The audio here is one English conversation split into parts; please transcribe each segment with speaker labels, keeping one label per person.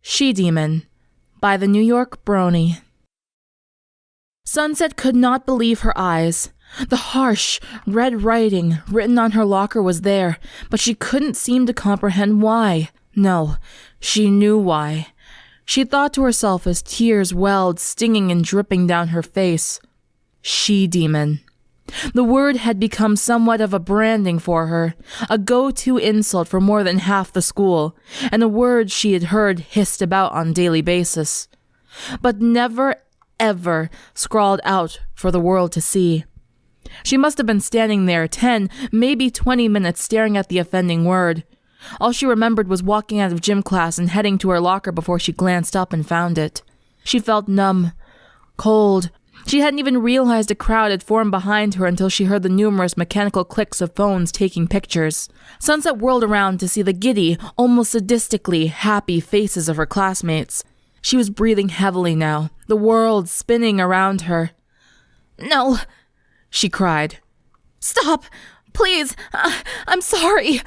Speaker 1: She-Demon by the New York Brony. Sunset could not believe her eyes. The harsh, red writing written on her locker was there, but she couldn't seem to comprehend why. No, she knew why. She thought to herself as tears welled, stinging and dripping down her face. She-Demon. The word had become somewhat of a branding for her, a go-to insult for more than half the school, and a word she had heard hissed about on a daily basis, but never, ever scrawled out for the world to see. She must have been standing there 10, maybe 20 minutes staring at the offending word. All she remembered was walking out of gym class and heading to her locker before she glanced up and found it. She felt numb, cold. She hadn't even realized a crowd had formed behind her until she heard the numerous mechanical clicks of phones taking pictures. Sunset whirled around to see the giddy, almost sadistically happy faces of her classmates. She was breathing heavily now, the world spinning around her. "No," she cried. "Stop! Please! I'm sorry!"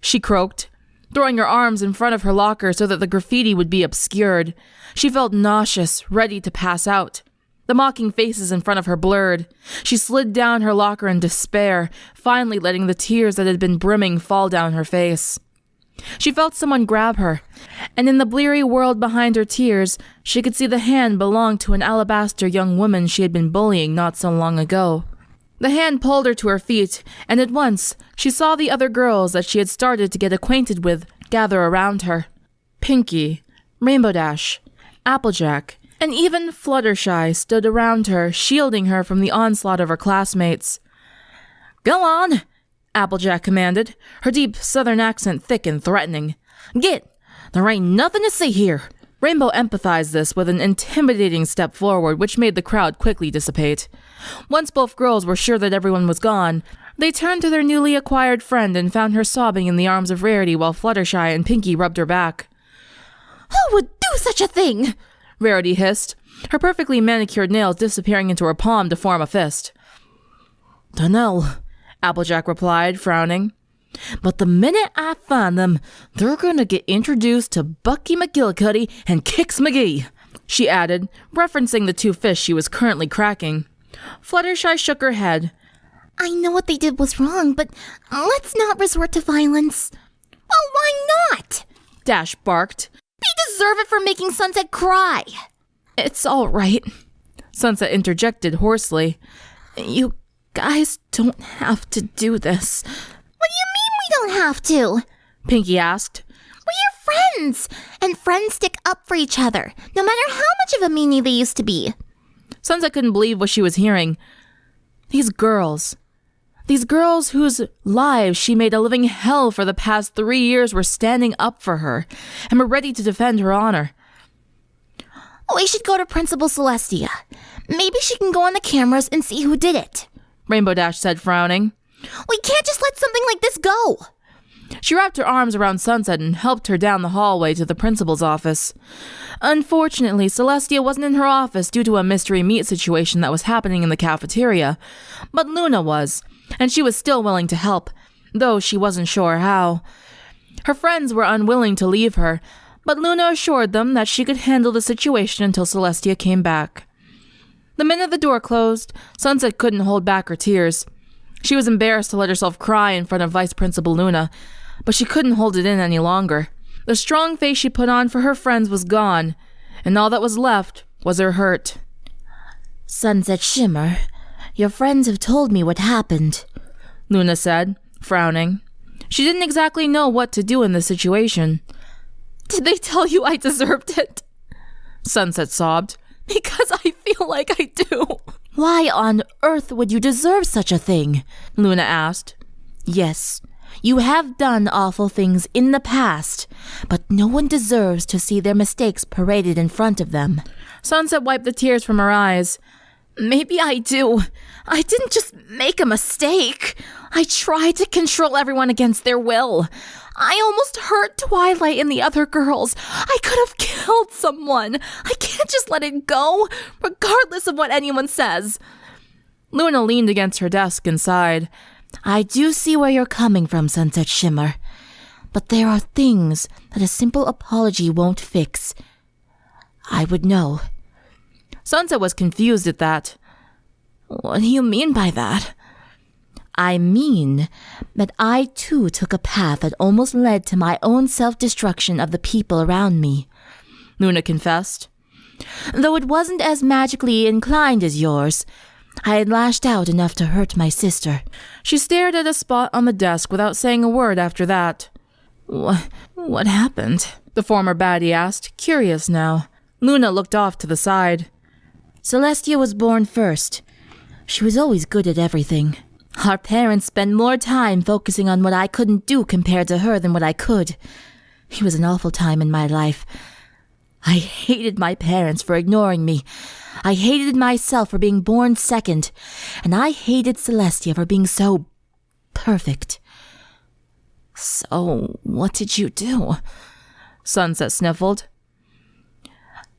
Speaker 1: she croaked, throwing her arms in front of her locker so that the graffiti would be obscured. She felt nauseous, ready to pass out. The mocking faces in front of her blurred. She slid down her locker in despair, finally letting the tears that had been brimming fall down her face. She felt someone grab her, and in the bleary world behind her tears, she could see the hand belonged to an alabaster young woman she had been bullying not so long ago. The hand pulled her to her feet, and at once she saw the other girls that she had started to get acquainted with gather around her. Pinky, Rainbow Dash, Applejack, and even Fluttershy stood around her, shielding her from the onslaught of her classmates. "Go on," Applejack commanded, her deep southern accent thick and threatening. "Get! There ain't nothing to see here." Rainbow empathized this with an intimidating step forward, which made the crowd quickly dissipate. Once both girls were sure that everyone was gone, they turned to their newly acquired friend and found her sobbing in the arms of Rarity while Fluttershy and Pinky rubbed her back. "Who would do such a thing?" Rarity hissed, her perfectly manicured nails disappearing into her palm to form a fist. "Dunno," Applejack replied, frowning. "But the minute I find them, they're gonna get introduced to Bucky McGillicuddy and Kix McGee," she added, referencing the two fish she was currently cracking. Fluttershy shook her head.
Speaker 2: "I know what they did was wrong, but let's not resort to violence." "Well, why not?"
Speaker 1: Dash barked.
Speaker 2: "They deserve it for making Sunset cry."
Speaker 1: "It's all right," Sunset interjected hoarsely. "You guys don't have to do this."
Speaker 2: "What do you mean we don't have to?"
Speaker 1: Pinky asked.
Speaker 2: "We're your friends, and friends stick up for each other, no matter how much of a meanie they used to be."
Speaker 1: Sunset couldn't believe what she was hearing. These girls whose lives she made a living hell for the past 3 years were standing up for her and were ready to defend her honor.
Speaker 2: "We should go to Principal Celestia. Maybe she can go on the cameras and see who did it,"
Speaker 1: Rainbow Dash said, frowning.
Speaker 2: "We can't just let something like this go."
Speaker 1: She wrapped her arms around Sunset and helped her down the hallway to the principal's office. Unfortunately, Celestia wasn't in her office due to a mystery meat situation that was happening in the cafeteria, but Luna was, and she was still willing to help, though she wasn't sure how. Her friends were unwilling to leave her, but Luna assured them that she could handle the situation until Celestia came back. The minute the door closed, Sunset couldn't hold back her tears. She was embarrassed to let herself cry in front of Vice Principal Luna, but she couldn't hold it in any longer. The strong face she put on for her friends was gone, and all that was left was her hurt.
Speaker 2: "Sunset Shimmer, your friends have told me what happened,"
Speaker 1: Luna said, frowning. She didn't exactly know what to do in this situation. "Did they tell you I deserved it?" Sunset sobbed. "Because I feel like I do."
Speaker 2: "Why on earth would you deserve such a thing?" Luna asked. "Yes, you have done awful things in the past, but no one deserves to see their mistakes paraded in front of them."
Speaker 1: Sunset wiped the tears from her eyes. "Maybe I do. I didn't just make a mistake. I tried to control everyone against their will. I almost hurt Twilight and the other girls. I could have killed someone. I can't just let it go, regardless of what anyone says." Luna leaned against her desk and sighed.
Speaker 2: "I do see where you're coming from, Sunset Shimmer. But there are things that a simple apology won't fix. I would know.
Speaker 1: Sunset was confused at that. What do you mean by that?
Speaker 2: I mean that I too took a path that almost led to my own self-destruction of the people around me,
Speaker 1: Luna confessed.
Speaker 2: Though it wasn't as magically inclined as yours, I had lashed out enough to hurt my sister.
Speaker 1: She stared at a spot on the desk without saying a word after that. What happened? The former baddie asked, curious now. Luna looked off to the side.
Speaker 2: Celestia was born first. She was always good at everything. Our parents spent more time focusing on what I couldn't do compared to her than what I could. It was an awful time in my life. I hated my parents for ignoring me. I hated myself for being born second. And I hated Celestia for being so perfect.
Speaker 1: So, what did you do? Sunset sniffled.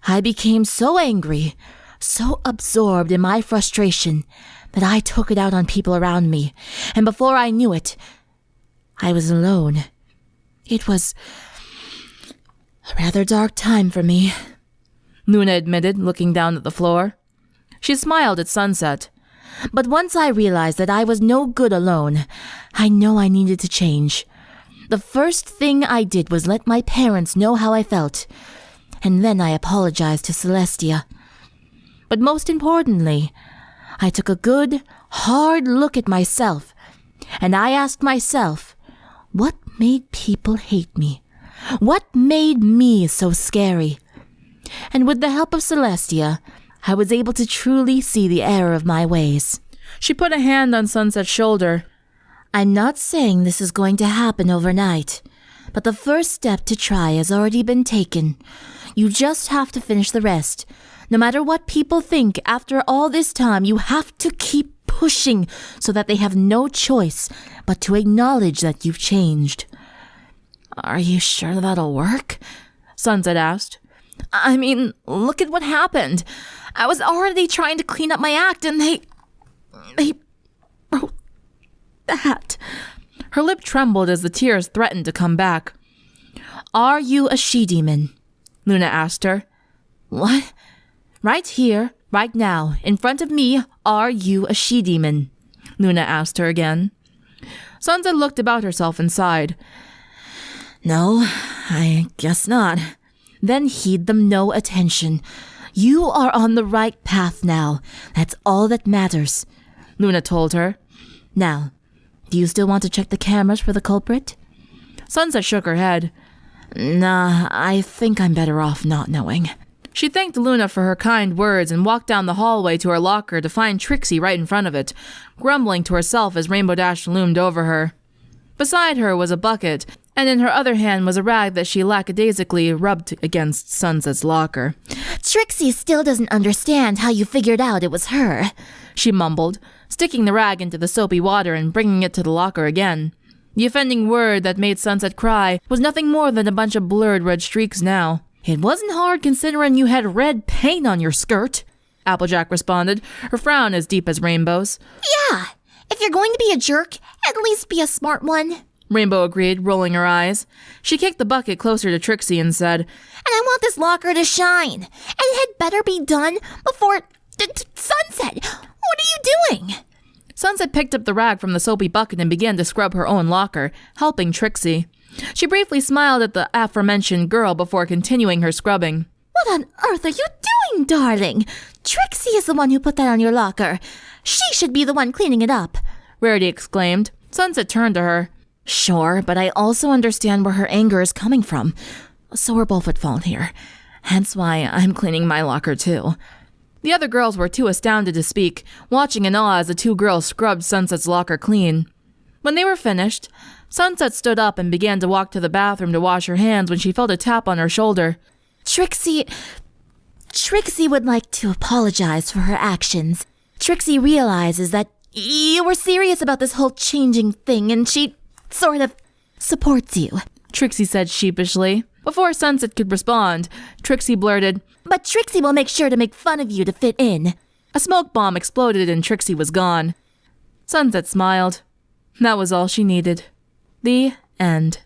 Speaker 2: I became so angry, so absorbed in my frustration, that I took it out on people around me. And before I knew it, I was alone. It was a rather dark time for me,
Speaker 1: Luna admitted, looking down at the floor. She smiled at Sunset.
Speaker 2: But once I realized that I was no good alone, I know I needed to change. The first thing I did was let my parents know how I felt, and then I apologized to Celestia. But most importantly, I took a good, hard look at myself, and I asked myself, what made people hate me? What made me so scary? And with the help of Celestia, I was able to truly see the error of my ways.
Speaker 1: She put a hand on Sunset's shoulder.
Speaker 2: I'm not saying this is going to happen overnight, but the first step to try has already been taken. You just have to finish the rest. No matter what people think, after all this time, you have to keep pushing so that they have no choice but to acknowledge that you've changed.
Speaker 1: Are you sure that'll work? Sunset asked. I mean, look at what happened. I was already trying to clean up my act and they wrote that. Her lip trembled as the tears threatened to come back.
Speaker 2: Are you a she-demon?
Speaker 1: Luna asked her.
Speaker 2: What? Right here, right now, in front of me, are you a she-demon?
Speaker 1: Luna asked her again. Sunset looked about herself and sighed.
Speaker 2: No, I guess not. Then heed them no attention. You are on the right path now. That's all that matters,
Speaker 1: Luna told her.
Speaker 2: Now, do you still want to check the cameras for the culprit?
Speaker 1: Sunset shook her head.
Speaker 2: Nah, I think I'm better off not knowing.
Speaker 1: She thanked Luna for her kind words and walked down the hallway to her locker to find Trixie right in front of it, grumbling to herself as Rainbow Dash loomed over her. Beside her was a bucket, and in her other hand was a rag that she lackadaisically rubbed against Sunset's locker.
Speaker 2: Trixie still doesn't understand how you figured out it was her,
Speaker 1: she mumbled, sticking the rag into the soapy water and bringing it to the locker again. The offending word that made Sunset cry was nothing more than a bunch of blurred red streaks now. It wasn't hard considering you had red paint on your skirt, Applejack responded, her frown as deep as Rainbow's.
Speaker 3: Yeah, if you're going to be a jerk, at least be a smart one,
Speaker 1: Rainbow agreed, rolling her eyes. She kicked the bucket closer to Trixie and said,
Speaker 3: And I want this locker to shine, and it had better be done before sunset. What are you doing?
Speaker 1: Sunset picked up the rag from the soapy bucket and began to scrub her own locker, helping Trixie. She briefly smiled at the aforementioned girl before continuing her scrubbing.
Speaker 3: What on earth are you doing, darling? Trixie is the one who put that on your locker. She should be the one cleaning it up,
Speaker 1: Rarity exclaimed. Sunset turned to her.
Speaker 2: Sure, but I also understand where her anger is coming from. So we're both at fault here. Hence why I'm cleaning my locker too.
Speaker 1: The other girls were too astounded to speak, watching in awe as the two girls scrubbed Sunset's locker clean. When they were finished, Sunset stood up and began to walk to the bathroom to wash her hands when she felt a tap on her shoulder.
Speaker 2: Trixie would like to apologize for her actions. Trixie realizes that you were serious about this whole changing thing and she sort of supports you,
Speaker 1: Trixie said sheepishly. Before Sunset could respond, Trixie blurted,
Speaker 2: But Trixie will make sure to make fun of you to fit in.
Speaker 1: A smoke bomb exploded and Trixie was gone. Sunset smiled. That was all she needed. The end.